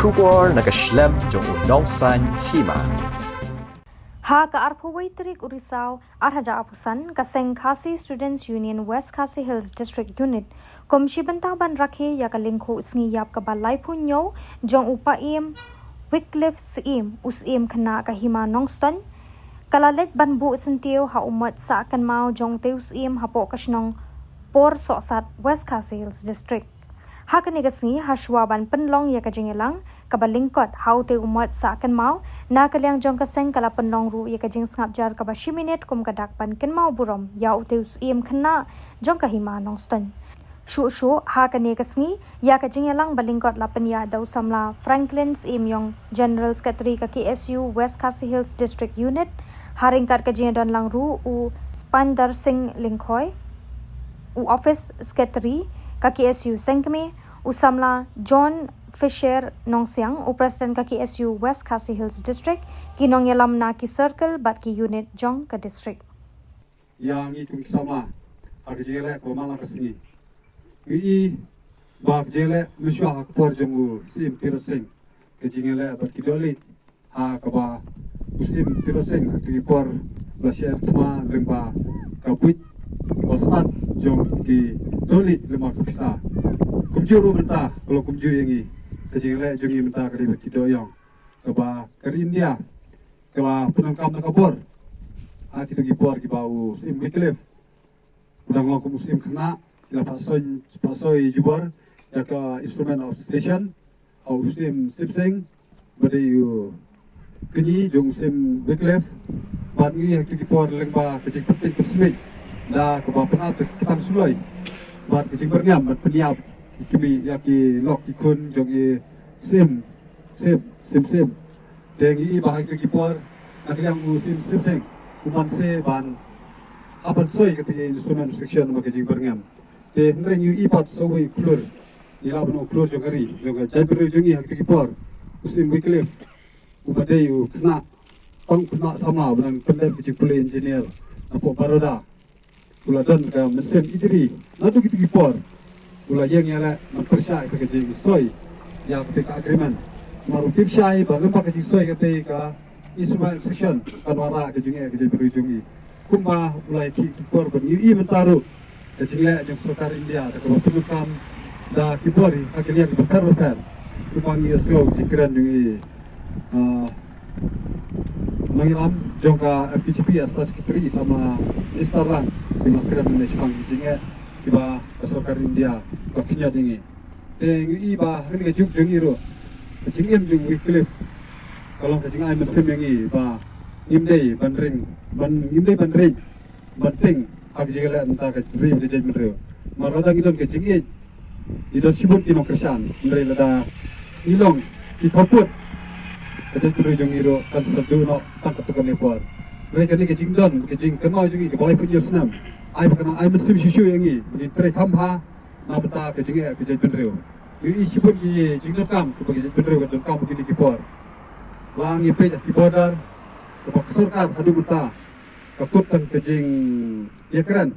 Shubor nakaslem jong unongsan hima. Ha ka arphawai tarik Urisau Arhaja Apusan Kaseng Khasi Students Union West Khasi Hills District Unit Komshi Bantaban Rakhe ya ka lingkho sngi yap ka balai punyo jong upaim Wycliffe Sim usim khana ka hima nongston kalalet banbu sentio ha umat sa kan mau jong teus im hapo kasnong por sosat West Khasi Hills District Hakani gasngi hashwaban penlong ya kajingelang kabalingkot haute umat sa kan mau na kalyang jong kaseng kala penlong ru ya kajing ngapjar kaba shiminet kum kadak pan kan mau burom ya uteus im khna jong kahima nongston shu hakani gasngi ya kajingelang balingkot lapan ya dau samla Franklin's im General Secretary ka KSU West Khasi Hills District Unit haringkat kajingadon lang ru u Spandar Singh Lingkhoi u Office Secretary ka KSU Sengkme usamla John Fisher Nongsiang u President ka KSU West Khasi Hills District kinong yalam na ki circle bat ki unit jong ka district yang itu sama ak jele ko mala kasini i ba jele muswa ak por jongu sim pirosing ke jingele bat ki dolit ha ka ba sim pirosing ak ki por la sher tma lemba ka puit wasat jong ki dolit lema kupsa kumjuru menta kalau kumju yangi kejingle jongi menta kari bat ki doyong ka ba kari India ka ba punangkam na kabor ati lagi por ki bau sim Wycliffe udang ngok muslim kena ila pasoi jubor ya ka instrument of station au sim sipsing bade yu kini jong sim Wycliffe bat ngi ki por lengba kejing penting kesmit da ka ba penat tan sulai bat kejing berngam bat peniap kimi ya ki lok ki kun jong sim dengi bahag ki por nak yang sim sipsing uman se ban apan soi ketika instrumen section maka jing berngam te hendra yu ipat soi klur ila bano klur jongari jonga jabru jongi hak ki por usim Wycliffe ubade yu kena tong kena sama benang pendek ki pule engineer apo baroda pula dan ka mesin idri nadu ki por pula yang yala mempersya ke jing soi ya ketika agreement maru tipsai ba lempa ki soi ketika Ismail section kanwara ke jing berujungi kumba mulai ki por ben yu mentaru ke jing le jong sarkar India ta ko penukam da ki pori akhirnya di bekar kumang ye so dikran jungi mengilam jongka FPCP atas sekretari sama Istarlang di makran Malaysia jinge iba sarkar India ka kinya dingi teng iba hari ke juk jungi ro jingem jung Wycliffe kalau kecing ay mesin yang ini, ba, imdei bandring, banting, ag jigala entah kecing jadi mereu. Maroda ngidon kecing ini, idon sibuk kino kersan, mereka ada ilong, ipaput, kecing mereu jong iro kan serdu no tangkap tukang lepor. Mereka ni kecing don, kecing kenal jungi kebalai punya senam. Ay bukan ay mesin susu yang ini, begini terhampa, na beta kecing mereu. Ini sibuk ini jingdon kam, kecing mereu kecing kam begini kipor. Lang ipej ki border kepak sarkar hadu buta kakut tang kejing ya keren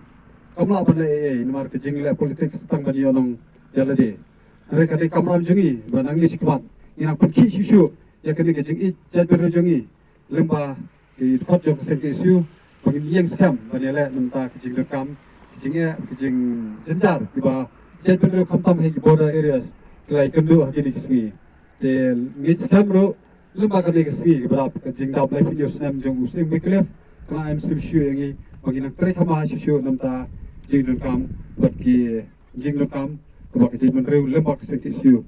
kamla pandai nomor kejing le politik tang bani onong jalade mereka di kamram jungi banangi sikmat yang pergi susu ya kene kejing i jadber jungi lemba di khot jong sen isu bagi yang scam bani le nenta kejing rekam kejing jenjar tiba jadber kamtam he border areas kelai kendu hadi di sini de ngi scam ro lembaga negeri berapa kejing dap life news nam jong usim Wycliffe kana am sibshu yangi bagi nak trek hama sibshu namta jing kam bagi jing kam ko bagi jing menreu lembaga sekisiu